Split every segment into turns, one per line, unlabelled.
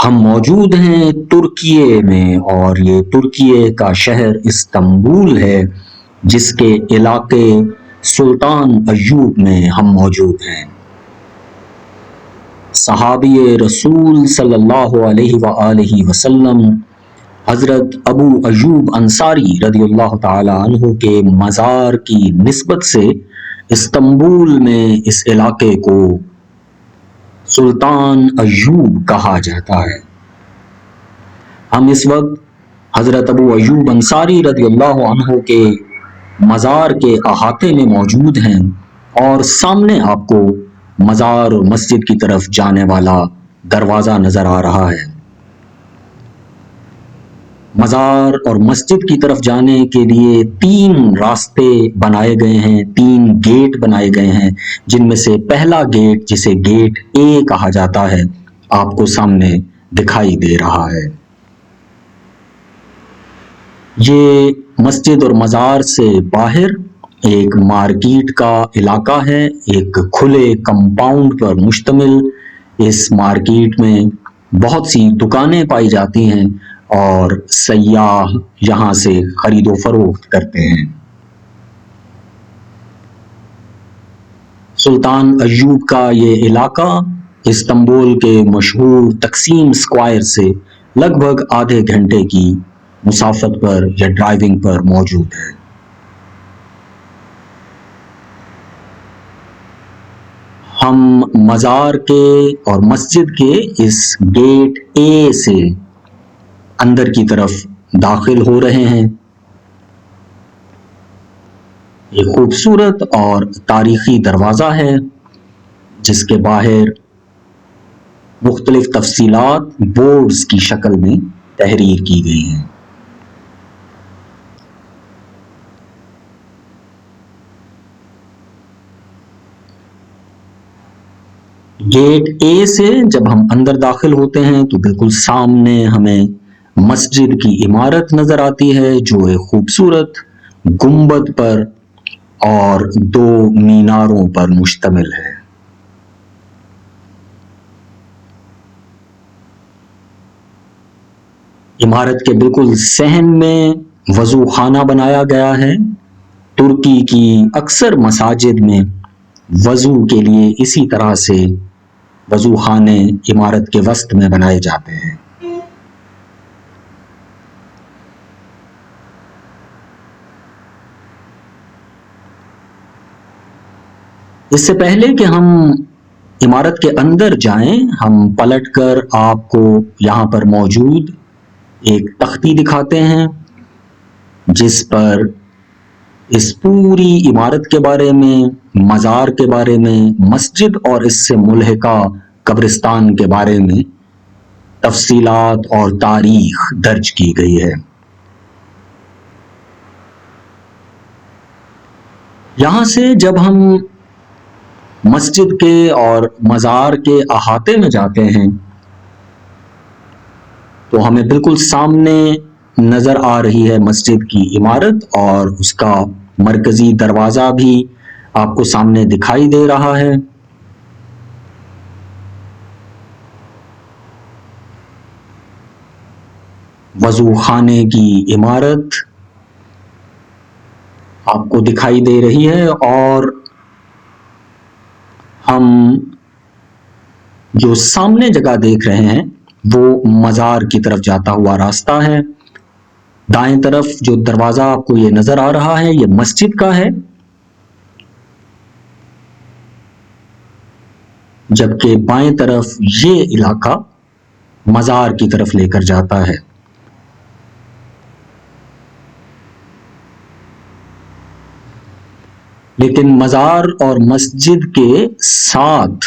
ہم موجود ہیں ترکیے میں، اور یہ ترکیے کا شہر استنبول ہے، جس کے علاقے سلطان ایوب میں ہم موجود ہیں۔ صحابی رسول صلی اللہ علیہ وآلہ وسلم حضرت ابو ایوب انصاری رضی اللہ تعالی عنہ کے مزار کی نسبت سے استنبول میں اس علاقے کو سلطان ایوب کہا جاتا ہے۔ ہم اس وقت حضرت ابو ایوب انصاری رضی اللہ عنہ کے مزار کے احاطے میں موجود ہیں، اور سامنے آپ کو مزار اور مسجد کی طرف جانے والا دروازہ نظر آ رہا ہے۔ مزار اور مسجد کی طرف جانے کے لیے 3 راستے بنائے گئے ہیں، 3 گیٹ بنائے گئے ہیں، جن میں سے پہلا گیٹ، جسے گیٹ اے کہا جاتا ہے، آپ کو سامنے دکھائی دے رہا ہے۔ یہ مسجد اور مزار سے باہر ایک مارکیٹ کا علاقہ ہے، ایک کھلے کمپاؤنڈ پر مشتمل۔ اس مارکیٹ میں بہت سی دکانیں پائی جاتی ہیں، اور سیاح یہاں سے خرید و فروخت کرتے ہیں۔ سلطان ایوب کا یہ علاقہ استنبول کے مشہور تقسیم اسکوائر سے لگ بھگ آدھے گھنٹے کی مسافت پر یا ڈرائیونگ پر موجود ہے۔ ہم مزار کے اور مسجد کے اس گیٹ اے سے اندر کی طرف داخل ہو رہے ہیں۔ ایک خوبصورت اور تاریخی دروازہ ہے، جس کے باہر مختلف تفصیلات بورڈز کی شکل میں تحریر کی گئی ہیں۔ گیٹ اے سے جب ہم اندر داخل ہوتے ہیں تو بالکل سامنے ہمیں مسجد کی عمارت نظر آتی ہے، جو ایک خوبصورت گنبد پر اور 2 میناروں پر مشتمل ہے۔ عمارت کے بالکل صحن میں وضو خانہ بنایا گیا ہے۔ ترکی کی اکثر مساجد میں وضو کے لیے اسی طرح سے وضو خانے عمارت کے وسط میں بنائے جاتے ہیں۔ اس سے پہلے کہ ہم عمارت کے اندر جائیں، ہم پلٹ کر آپ کو یہاں پر موجود ایک تختی دکھاتے ہیں، جس پر اس پوری عمارت کے بارے میں، مزار کے بارے میں، مسجد اور اس سے ملحقہ قبرستان کے بارے میں تفصیلات اور تاریخ درج کی گئی ہے۔ یہاں سے جب ہم مسجد کے اور مزار کے احاطے میں جاتے ہیں تو ہمیں بالکل سامنے نظر آ رہی ہے مسجد کی عمارت، اور اس کا مرکزی دروازہ بھی آپ کو سامنے دکھائی دے رہا ہے۔ وضو خانے کی عمارت آپ کو دکھائی دے رہی ہے، اور ہم جو سامنے جگہ دیکھ رہے ہیں وہ مزار کی طرف جاتا ہوا راستہ ہے۔ دائیں طرف جو دروازہ آپ کو یہ نظر آ رہا ہے، یہ مسجد کا ہے، جبکہ بائیں طرف یہ علاقہ مزار کی طرف لے کر جاتا ہے۔ لیکن مزار اور مسجد کے ساتھ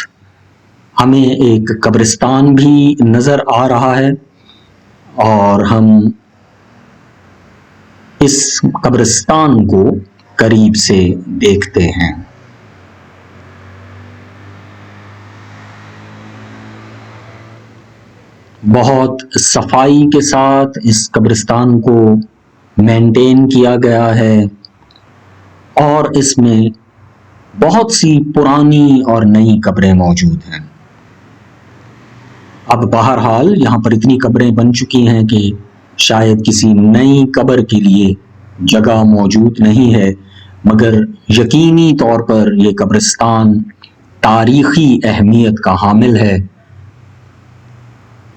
ہمیں ایک قبرستان بھی نظر آ رہا ہے، اور ہم اس قبرستان کو قریب سے دیکھتے ہیں۔ بہت صفائی کے ساتھ اس قبرستان کو مینٹین کیا گیا ہے، اور اس میں بہت سی پرانی اور نئی قبریں موجود ہیں۔ اب بہرحال یہاں پر اتنی قبریں بن چکی ہیں کہ شاید کسی نئی قبر کے لیے جگہ موجود نہیں ہے، مگر یقینی طور پر یہ قبرستان تاریخی اہمیت کا حامل ہے۔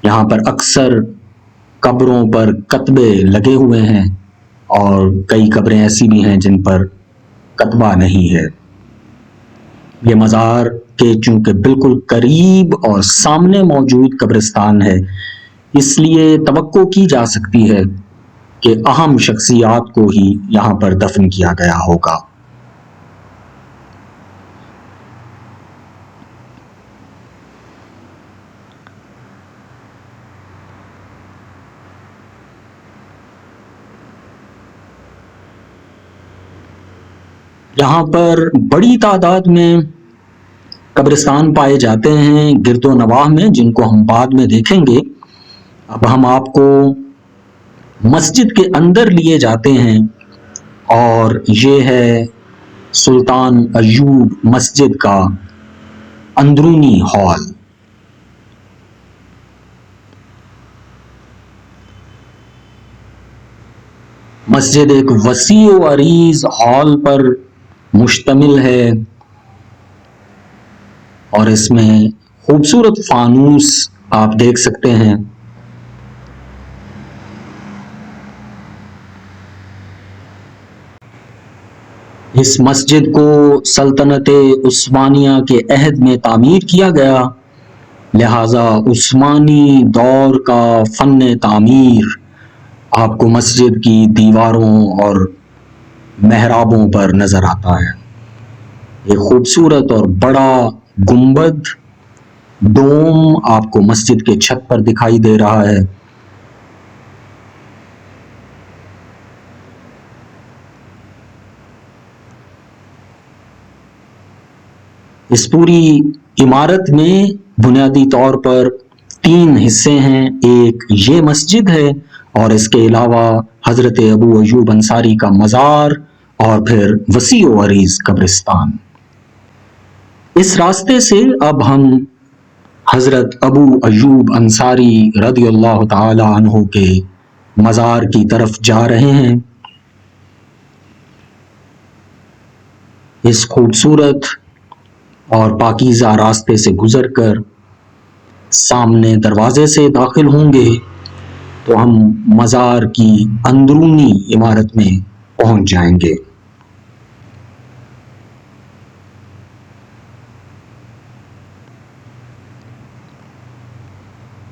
یہاں پر اکثر قبروں پر کتبے لگے ہوئے ہیں اور کئی قبریں ایسی بھی ہیں جن پر کتبہ نہیں ہے۔ یہ مزار کے چونکہ بالکل قریب اور سامنے موجود قبرستان ہے، اس لیے توقع کی جا سکتی ہے کہ اہم شخصیات کو ہی یہاں پر دفن کیا گیا ہوگا۔ یہاں پر بڑی تعداد میں قبرستان پائے جاتے ہیں گرد و نواح میں، جن کو ہم بعد میں دیکھیں گے۔ اب ہم آپ کو مسجد کے اندر لیے جاتے ہیں، اور یہ ہے سلطان ایوب مسجد کا اندرونی ہال۔ مسجد ایک وسیع و عریض ہال پر مشتمل ہے، اور اس میں خوبصورت فانوس آپ دیکھ سکتے ہیں۔ اس مسجد کو سلطنت عثمانیہ کے عہد میں تعمیر کیا گیا، لہذا عثمانی دور کا فن تعمیر آپ کو مسجد کی دیواروں اور محرابوں پر نظر آتا ہے۔ ایک خوبصورت اور بڑا گنبد ڈوم آپ کو مسجد کے چھت پر دکھائی دے رہا ہے۔ اس پوری عمارت میں بنیادی طور پر 3 حصے ہیں۔ ایک یہ مسجد ہے، اور اس کے علاوہ حضرت ابو ایوب انصاری کا مزار، اور پھر وسیع و عریض قبرستان۔ اس راستے سے اب ہم حضرت ابو ایوب انصاری رضی اللہ تعالی عنہ کے مزار کی طرف جا رہے ہیں۔ اس خوبصورت اور پاکیزہ راستے سے گزر کر سامنے دروازے سے داخل ہوں گے تو ہم مزار کی اندرونی عمارت میں پہنچ جائیں گے۔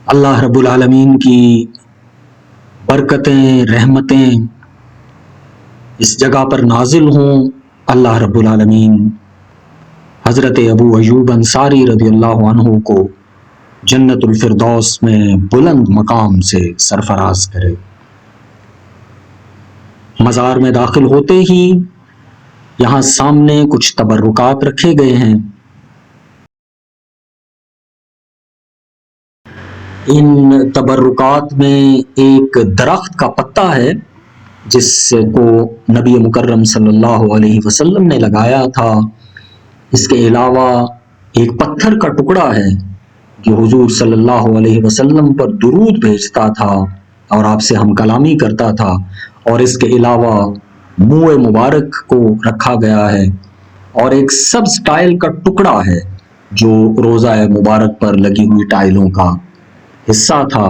اللہ رب العالمین کی برکتیں، رحمتیں اس جگہ پر نازل ہوں۔ اللہ رب العالمین حضرت ابو ایوب انصاری رضی اللہ عنہ کو جنت الفردوس میں بلند مقام سے سرفراز کرے۔ مزار میں داخل ہوتے ہی یہاں سامنے کچھ تبرکات رکھے گئے ہیں۔ ان تبرکات میں ایک درخت کا پتا ہے جس کو نبی مکرم صلی اللہ علیہ وسلم نے لگایا تھا۔ اس کے علاوہ ایک پتھر کا ٹکڑا ہے جو حضور صلی اللہ علیہ وسلم پر درود بھیجتا تھا اور آپ سے ہم کلامی کرتا تھا، اور اس کے علاوہ منہ مبارک کو رکھا گیا ہے، اور ایک سبز ٹائل کا ٹکڑا ہے جو روضہ مبارک پر لگی ہوئی ٹائلوں کا حصہ تھا۔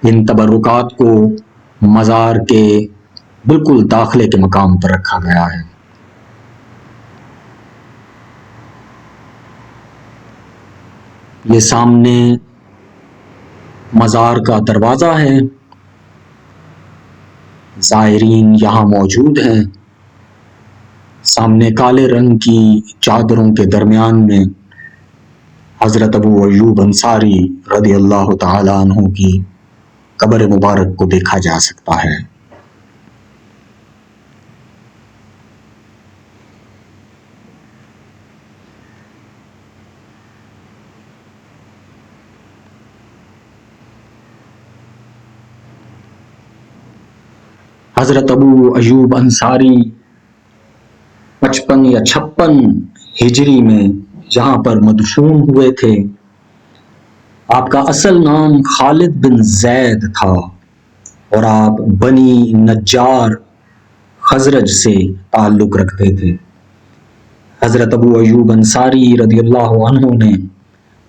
ان تبرکات کو مزار کے بالکل داخلے کے مقام پر رکھا گیا ہے۔ یہ سامنے مزار کا دروازہ ہے، زائرین یہاں موجود ہیں۔ سامنے کالے رنگ کی چادروں کے درمیان میں حضرت ابو ایوب انصاری رضی اللہ تعالی عنہ کی قبر مبارک کو دیکھا جا سکتا ہے۔ حضرت ابو ایوب انصاری 55 یا 56 ہجری میں جہاں پر مدفون ہوئے تھے، آپ کا اصل نام خالد بن زید تھا اور آپ بنی نجار خزرج سے تعلق رکھتے تھے۔ حضرت ابو ایوب انصاری رضی اللہ عنہ نے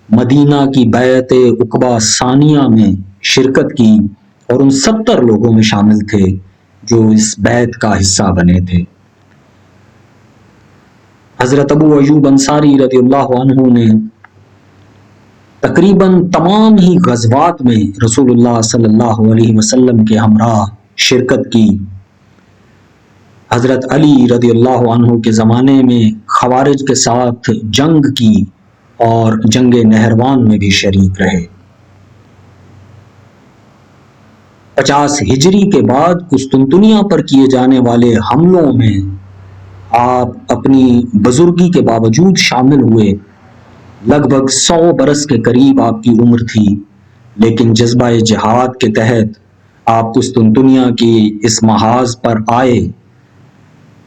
مدینہ کی بیعت عقبہ ثانیہ میں شرکت کی اور ان 70 لوگوں میں شامل تھے جو اس بیعت کا حصہ بنے تھے۔ حضرت ابو ایوب انصاری رضی اللہ عنہ نے تقریباً تمام ہی غزوات میں رسول اللہ صلی اللہ علیہ وسلم کے ہمراہ شرکت کی۔ حضرت علی رضی اللہ عنہ کے زمانے میں خوارج کے ساتھ جنگ کی اور جنگ نہروان میں بھی شریک رہے۔ 50 ہجری کے بعد قسطنطنیہ پر کیے جانے والے حملوں میں آپ اپنی بزرگی کے باوجود شامل ہوئے۔ لگ بھگ 100 برس کے قریب آپ کی عمر تھی، لیکن جذبہ جہاد کے تحت آپ قسطنطنیہ کی اس محاذ پر آئے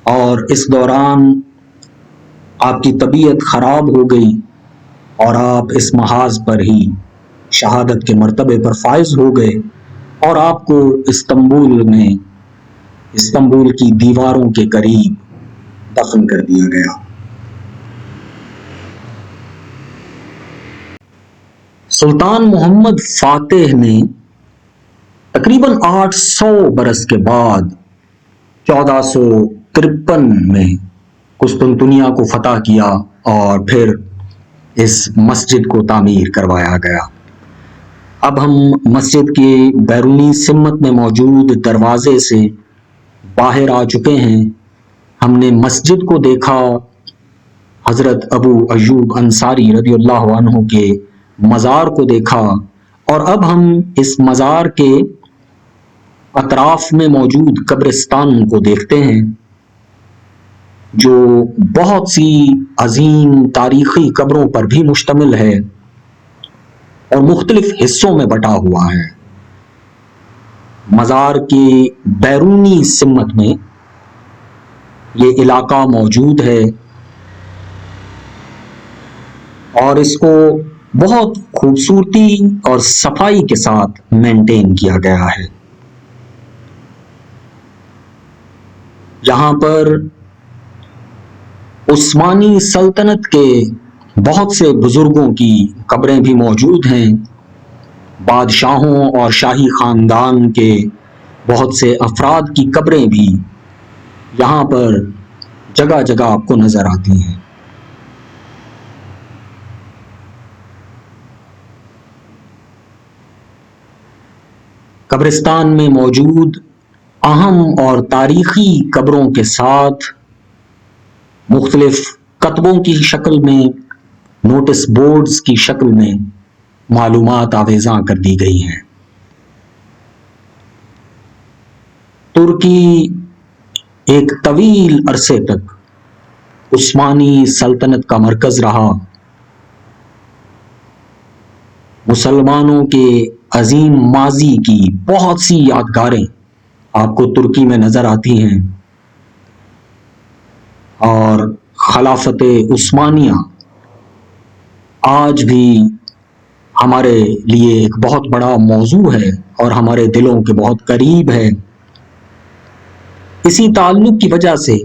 اور اس دوران آپ کی طبیعت خراب ہو گئی اور آپ اس محاذ پر ہی شہادت کے مرتبے پر فائز ہو گئے اور آپ کو استنبول کی دیواروں کے قریب دفن کر دیا گیا۔ سلطان محمد فاتح نے تقریباً 800 برس کے بعد 1453 میں قسطنطنیہ کو فتح کیا اور پھر اس مسجد کو تعمیر کروایا گیا۔ اب ہم مسجد کے بیرونی سمت میں موجود دروازے سے باہر آ چکے ہیں۔ ہم نے مسجد کو دیکھا، حضرت ابو ایوب انصاری رضی اللہ عنہ کے مزار کو دیکھا، اور اب ہم اس مزار کے اطراف میں موجود قبرستان کو دیکھتے ہیں جو بہت سی عظیم تاریخی قبروں پر بھی مشتمل ہے اور مختلف حصوں میں بٹا ہوا ہے۔ مزار کی بیرونی سمت میں یہ علاقہ موجود ہے اور اس کو بہت خوبصورتی اور صفائی کے ساتھ مینٹین کیا گیا ہے۔ یہاں پر عثمانی سلطنت کے بہت سے بزرگوں کی قبریں بھی موجود ہیں۔ بادشاہوں اور شاہی خاندان کے بہت سے افراد کی قبریں بھی یہاں پر جگہ جگہ آپ کو نظر آتی ہیں۔ قبرستان میں موجود اہم اور تاریخی قبروں کے ساتھ مختلف کتبوں کی شکل میں، نوٹس بورڈز کی شکل میں معلومات آویزاں کر دی گئی ہیں۔ ترکی ایک طویل عرصے تک عثمانی سلطنت کا مرکز رہا۔ مسلمانوں کے عظیم ماضی کی بہت سی یادگاریں آپ کو ترکی میں نظر آتی ہیں، اور خلافت عثمانیہ آج بھی ہمارے لیے ایک بہت بڑا موضوع ہے اور ہمارے دلوں کے بہت قریب ہے۔ اسی تعلق کی وجہ سے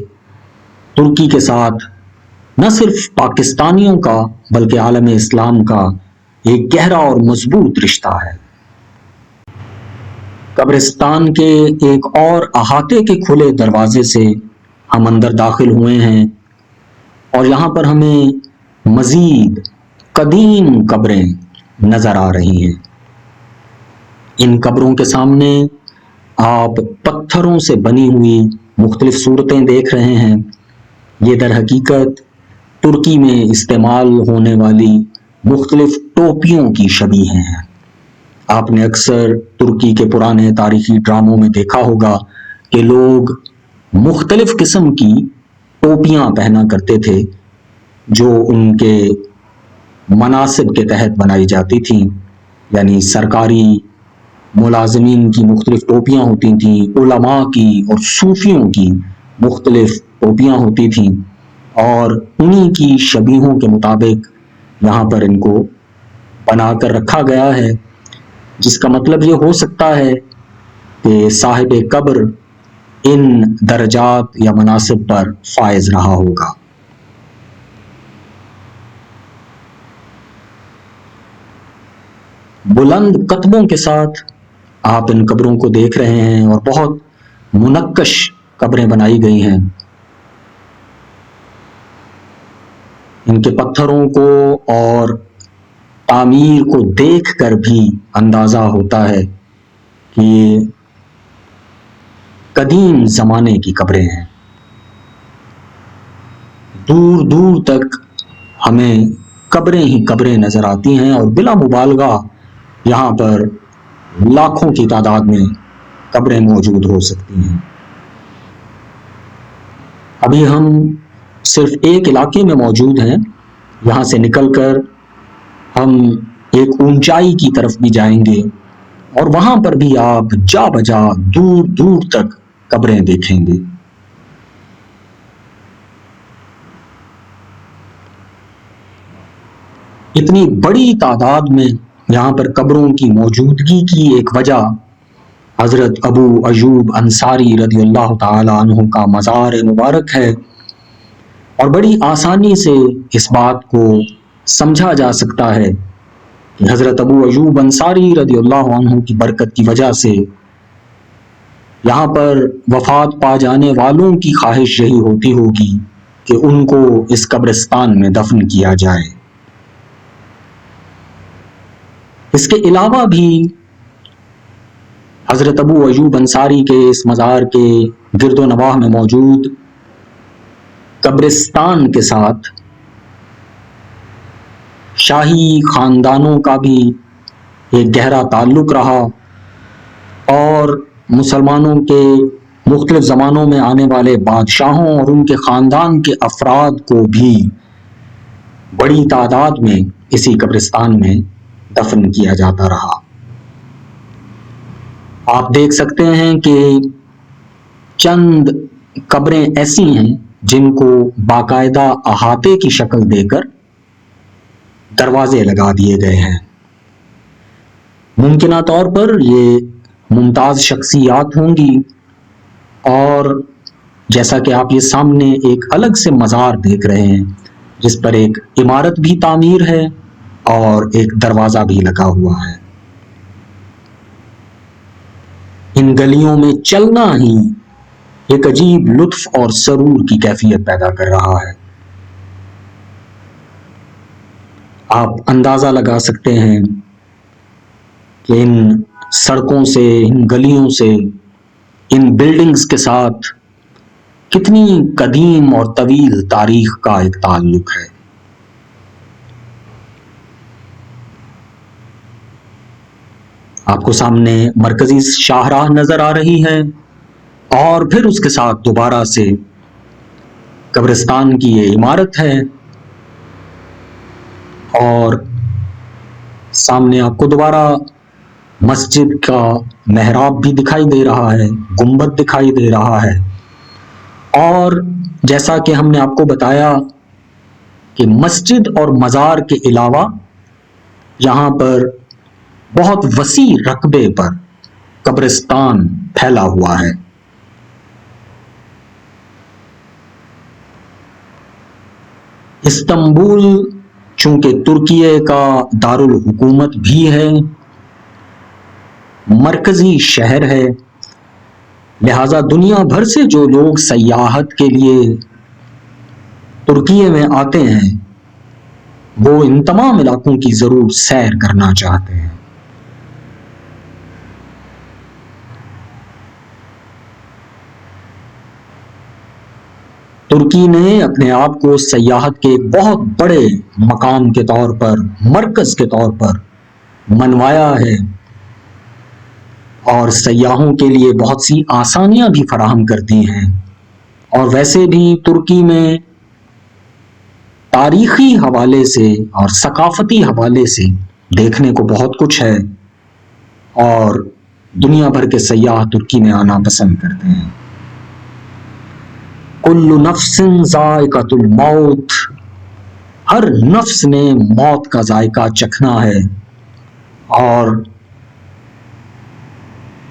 ترکی کے ساتھ نہ صرف پاکستانیوں کا بلکہ عالم اسلام کا ایک گہرا اور مضبوط رشتہ ہے۔ قبرستان کے ایک اور احاطے کے کھلے دروازے سے ہم اندر داخل ہوئے ہیں اور یہاں پر ہمیں مزید قدیم قبریں نظر آ رہی ہیں۔ ان قبروں کے سامنے آپ پتھروں سے بنی ہوئی مختلف صورتیں دیکھ رہے ہیں۔ یہ در حقیقت ترکی میں استعمال ہونے والی مختلف ٹوپیوں کی شبیہیں ہیں۔ آپ نے اکثر ترکی کے پرانے تاریخی ڈراموں میں دیکھا ہوگا کہ لوگ مختلف قسم کی ٹوپیاں پہنا کرتے تھے جو ان کے مناصب کے تحت بنائی جاتی تھیں، یعنی سرکاری ملازمین کی مختلف ٹوپیاں ہوتی تھیں، علماء کی اور صوفیوں کی مختلف ٹوپیاں ہوتی تھیں، اور انہی کی شبیہوں کے مطابق یہاں پر ان کو بنا کر رکھا گیا ہے، جس کا مطلب یہ ہو سکتا ہے کہ صاحب قبر ان درجات یا مناصب پر فائز رہا ہوگا۔ بلند قطبوں کے ساتھ آپ ان قبروں کو دیکھ رہے ہیں اور بہت منقش قبریں بنائی گئی ہیں۔ ان کے پتھروں کو اور تعمیر کو دیکھ کر بھی اندازہ ہوتا ہے کہ یہ قدیم زمانے کی قبریں ہیں۔ دور دور تک ہمیں قبریں ہی قبریں نظر آتی ہیں اور بلا مبالغہ یہاں پر لاکھوں کی تعداد میں قبریں موجود ہو سکتی ہیں۔ ابھی ہم صرف ایک علاقے میں موجود ہیں، یہاں سے نکل کر ہم ایک اونچائی کی طرف بھی جائیں گے اور وہاں پر بھی آپ جا بجا دور دور تک قبریں دیکھیں گے۔ اتنی بڑی تعداد میں یہاں پر قبروں کی موجودگی کی ایک وجہ حضرت ابو ایوب انصاری رضی اللہ تعالی عنہ کا مزار مبارک ہے، اور بڑی آسانی سے اس بات کو سمجھا جا سکتا ہے کہ حضرت ابو ایوب انصاری رضی اللہ عنہ کی برکت کی وجہ سے یہاں پر وفات پا جانے والوں کی خواہش یہی ہوتی ہوگی کہ ان کو اس قبرستان میں دفن کیا جائے۔ اس کے علاوہ بھی حضرت ابو ایوب انصاری کے اس مزار کے گرد و نواح میں موجود قبرستان کے ساتھ شاہی خاندانوں کا بھی ایک گہرا تعلق رہا، اور مسلمانوں کے مختلف زمانوں میں آنے والے بادشاہوں اور ان کے خاندان کے افراد کو بھی بڑی تعداد میں اسی قبرستان میں دفن کیا جاتا رہا۔ آپ دیکھ سکتے ہیں کہ چند قبریں ایسی ہیں جن کو باقاعدہ احاطے کی شکل دے کر دروازے لگا دیے گئے ہیں۔ ممکنہ طور پر یہ ممتاز شخصیات ہوں گی، اور جیسا کہ آپ یہ سامنے ایک الگ سے مزار دیکھ رہے ہیں جس پر ایک عمارت بھی تعمیر ہے اور ایک دروازہ بھی لگا ہوا ہے۔ ان گلیوں میں چلنا ہی ایک عجیب لطف اور سرور کی کیفیت پیدا کر رہا ہے۔ آپ اندازہ لگا سکتے ہیں کہ ان سڑکوں سے، ان گلیوں سے، ان بلڈنگز کے ساتھ کتنی قدیم اور طویل تاریخ کا ایک تعلق ہے۔ آپ کو سامنے مرکزی شاہراہ نظر آ رہی ہے، اور پھر اس کے ساتھ دوبارہ سے قبرستان کی یہ عمارت ہے، اور سامنے آپ کو دوبارہ مسجد کا محراب بھی دکھائی دے رہا ہے، گنبد دکھائی دے رہا ہے، اور جیسا کہ ہم نے آپ کو بتایا کہ مسجد اور مزار کے علاوہ یہاں پر بہت وسیع رقبے پر قبرستان پھیلا ہوا ہے۔ استنبول چونکہ ترکیے کا دارالحکومت بھی ہے، مرکزی شہر ہے، لہذا دنیا بھر سے جو لوگ سیاحت کے لیے ترکیے میں آتے ہیں وہ ان تمام علاقوں کی ضرور سیر کرنا چاہتے ہیں۔ ترکی نے اپنے آپ کو سیاحت کے ایک بہت بڑے مقام کے طور پر، مرکز کے طور پر منوایا ہے، اور سیاحوں کے لیے بہت سی آسانیاں بھی فراہم کرتی ہیں، اور ویسے بھی ترکی میں تاریخی حوالے سے اور ثقافتی حوالے سے دیکھنے کو بہت کچھ ہے، اور دنیا بھر کے سیاح ترکی میں آنا پسند کرتے ہیں۔ کل نفس ذائقۃ الموت، ہر نفس نے موت کا ذائقہ چکھنا ہے، اور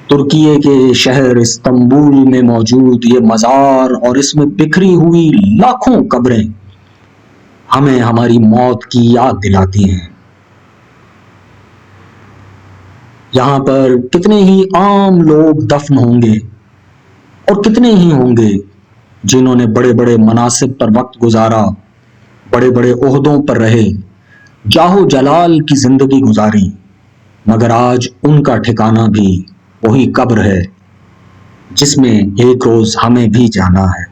ترکیے کے شہر استنبول میں موجود یہ مزار اور اس میں بکھری ہوئی لاکھوں قبریں ہمیں ہماری موت کی یاد دلاتی ہیں۔ یہاں پر کتنے ہی عام لوگ دفن ہوں گے اور کتنے ہی ہوں گے جنہوں نے بڑے بڑے مناصب پر وقت گزارا، بڑے بڑے عہدوں پر رہے، جاہ و جلال کی زندگی گزاری، مگر آج ان کا ٹھکانہ بھی وہی قبر ہے جس میں ایک روز ہمیں بھی جانا ہے۔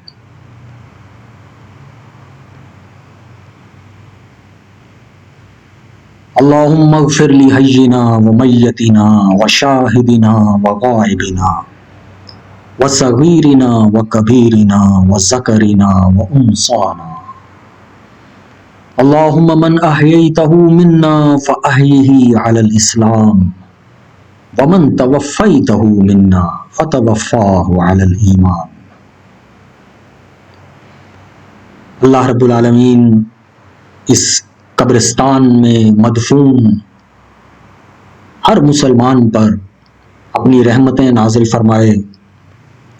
اللہم اغفر لحینا ومیتنا وشاہدنا وغائبنا وصغیرنا وکبیرنا وذکرنا وانثانا، اللہم من احییتہ منا فاحیہ علی الاسلام ومن توفیتہ منا فتوفاہ علی الایمان۔ اللہ رب العالمین اس قبرستان میں مدفون ہر مسلمان پر اپنی رحمتیں نازل فرمائے،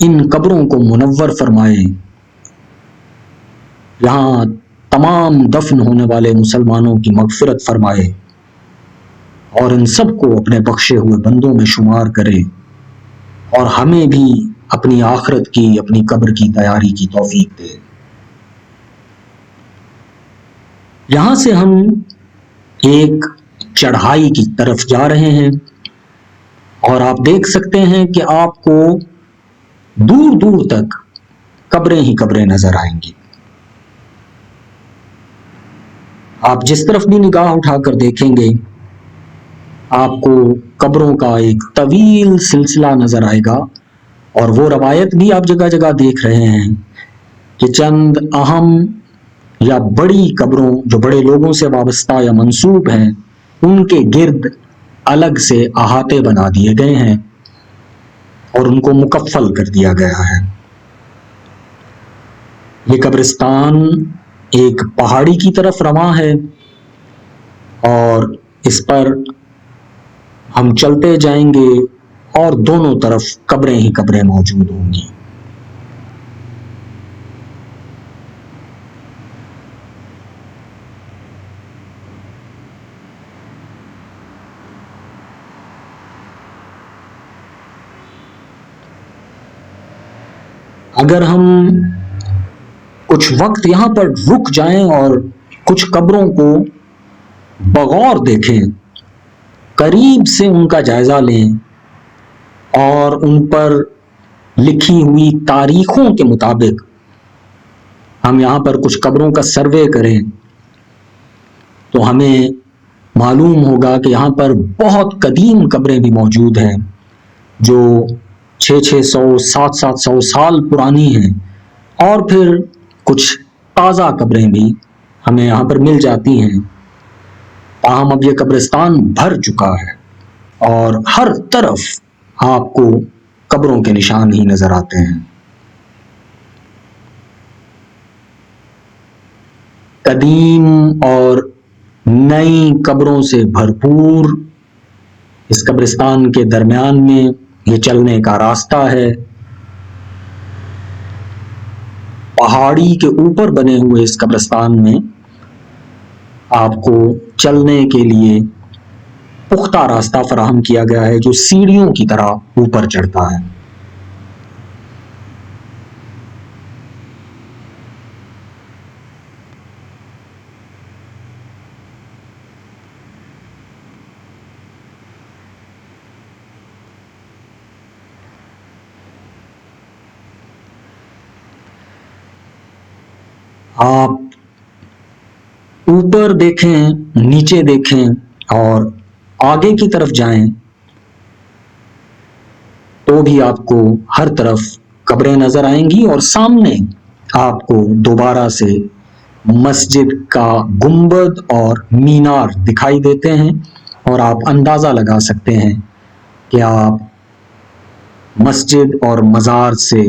ان قبروں کو منور فرمائے، یہاں تمام دفن ہونے والے مسلمانوں کی مغفرت فرمائے اور ان سب کو اپنے بخشے ہوئے بندوں میں شمار کرے، اور ہمیں بھی اپنی آخرت کی، اپنی قبر کی تیاری کی توفیق دے۔ یہاں سے ہم ایک چڑھائی کی طرف جا رہے ہیں اور آپ دیکھ سکتے ہیں کہ آپ کو دور دور تک قبریں ہی قبریں نظر آئیں گی۔ آپ جس طرف بھی نگاہ اٹھا کر دیکھیں گے آپ کو قبروں کا ایک طویل سلسلہ نظر آئے گا، اور وہ روایت بھی آپ جگہ جگہ دیکھ رہے ہیں کہ چند اہم یا بڑی قبروں جو بڑے لوگوں سے وابستہ یا منسوب ہیں ان کے گرد الگ سے احاطے بنا دیے گئے ہیں اور ان کو مکفل کر دیا گیا ہے۔ یہ قبرستان ایک پہاڑی کی طرف رواں ہے اور اس پر ہم چلتے جائیں گے اور دونوں طرف قبریں ہی قبریں موجود ہوں گی۔ اگر ہم کچھ وقت یہاں پر رک جائیں اور کچھ قبروں کو بغور دیکھیں، قریب سے ان کا جائزہ لیں اور ان پر لکھی ہوئی تاریخوں کے مطابق ہم یہاں پر کچھ قبروں کا سروے کریں تو ہمیں معلوم ہوگا کہ یہاں پر بہت قدیم قبریں بھی موجود ہیں جو 600 700 سال پرانی ہیں، اور پھر کچھ تازہ قبریں بھی ہمیں یہاں پر مل جاتی ہیں۔ تاہم اب یہ قبرستان بھر چکا ہے اور ہر طرف آپ کو قبروں کے نشان ہی نظر آتے ہیں۔ قدیم اور نئی قبروں سے بھرپور اس قبرستان کے درمیان میں یہ چلنے کا راستہ ہے۔ پہاڑی کے اوپر بنے ہوئے اس قبرستان میں آپ کو چلنے کے لیے پختہ راستہ فراہم کیا گیا ہے جو سیڑھیوں کی طرح اوپر چڑھتا ہے۔ آپ اوپر دیکھیں، نیچے دیکھیں اور آگے کی طرف جائیں تو بھی آپ کو ہر طرف قبریں نظر آئیں گی، اور سامنے آپ کو دوبارہ سے مسجد کا گنبد اور مینار دکھائی دیتے ہیں، اور آپ اندازہ لگا سکتے ہیں کہ آپ مسجد اور مزار سے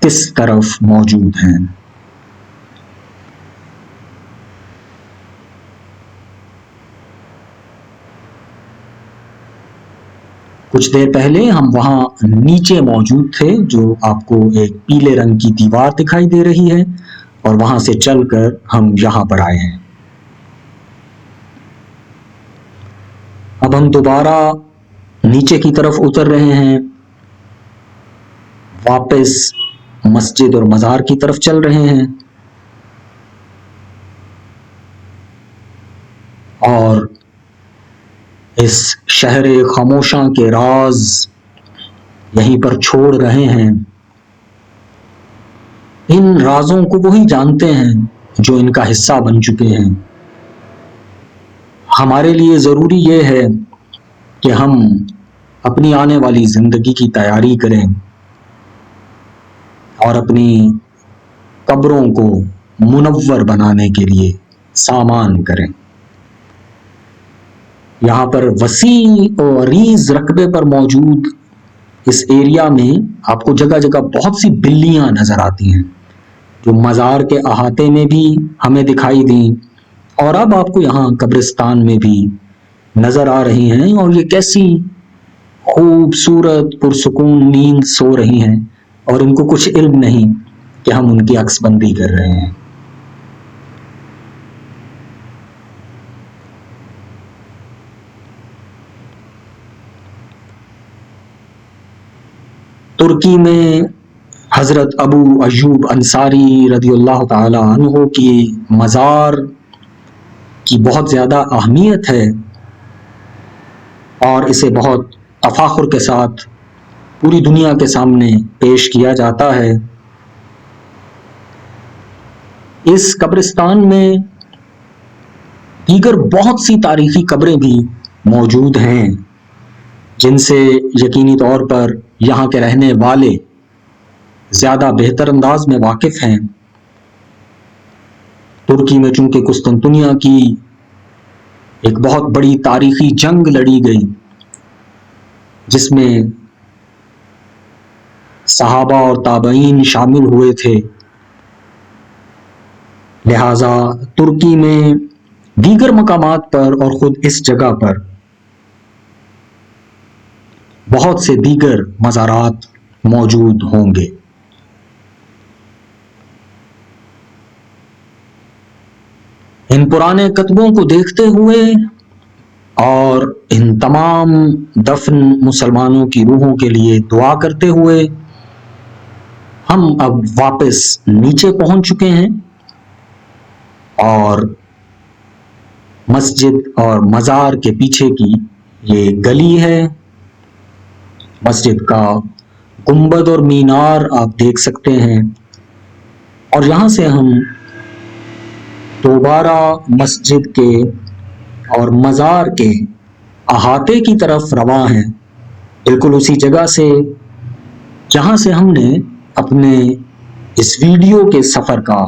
کس طرف موجود ہیں۔ کچھ دیر پہلے ہم وہاں نیچے موجود تھے، جو آپ کو ایک پیلے رنگ کی دیوار دکھائی دے رہی ہے، اور وہاں سے چل کر ہم یہاں پر آئے ہیں۔ اب ہم دوبارہ نیچے کی طرف اتر رہے ہیں، واپس مسجد اور مزار کی طرف چل رہے ہیں، اور اس شہر خاموشاں کے راز یہیں پر چھوڑ رہے ہیں۔ ان رازوں کو وہی جانتے ہیں جو ان کا حصہ بن چکے ہیں۔ ہمارے لیے ضروری یہ ہے کہ ہم اپنی آنے والی زندگی کی تیاری کریں اور اپنی قبروں کو منور بنانے کے لیے سامان کریں۔ یہاں پر وسیع اور عریض رقبے پر موجود اس ایریا میں آپ کو جگہ جگہ بہت سی بلیاں نظر آتی ہیں، جو مزار کے احاطے میں بھی ہمیں دکھائی دیں، اور اب آپ کو یہاں قبرستان میں بھی نظر آ رہی ہیں، اور یہ کیسی خوبصورت پرسکون نیند سو رہی ہیں، اور ان کو کچھ علم نہیں کہ ہم ان کی عکس بندی کر رہے ہیں۔ ترکی میں حضرت ابو ایوب انصاری رضی اللہ تعالی عنہ کی مزار کی بہت زیادہ اہمیت ہے، اور اسے بہت تفاخر کے ساتھ پوری دنیا کے سامنے پیش کیا جاتا ہے۔ اس قبرستان میں دیگر بہت سی تاریخی قبریں بھی موجود ہیں، جن سے یقینی طور پر یہاں کے رہنے والے زیادہ بہتر انداز میں واقف ہیں۔ ترکی میں چونکہ قسطنطنیہ کی ایک بہت بڑی تاریخی جنگ لڑی گئی، جس میں صحابہ اور تابعین شامل ہوئے تھے، لہٰذا ترکی میں دیگر مقامات پر اور خود اس جگہ پر بہت سے دیگر مزارات موجود ہوں گے۔ ان پرانے کتبوں کو دیکھتے ہوئے اور ان تمام دفن مسلمانوں کی روحوں کے لیے دعا کرتے ہوئے ہم اب واپس نیچے پہنچ چکے ہیں، اور مسجد اور مزار کے پیچھے کی یہ گلی ہے۔ مسجد کا گنبد اور مینار آپ دیکھ سکتے ہیں، اور یہاں سے ہم دوبارہ مسجد کے اور مزار کے احاطے کی طرف رواں ہیں، بالکل اسی جگہ سے جہاں سے ہم نے اپنے اس ویڈیو کے سفر کا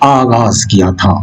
آغاز کیا تھا۔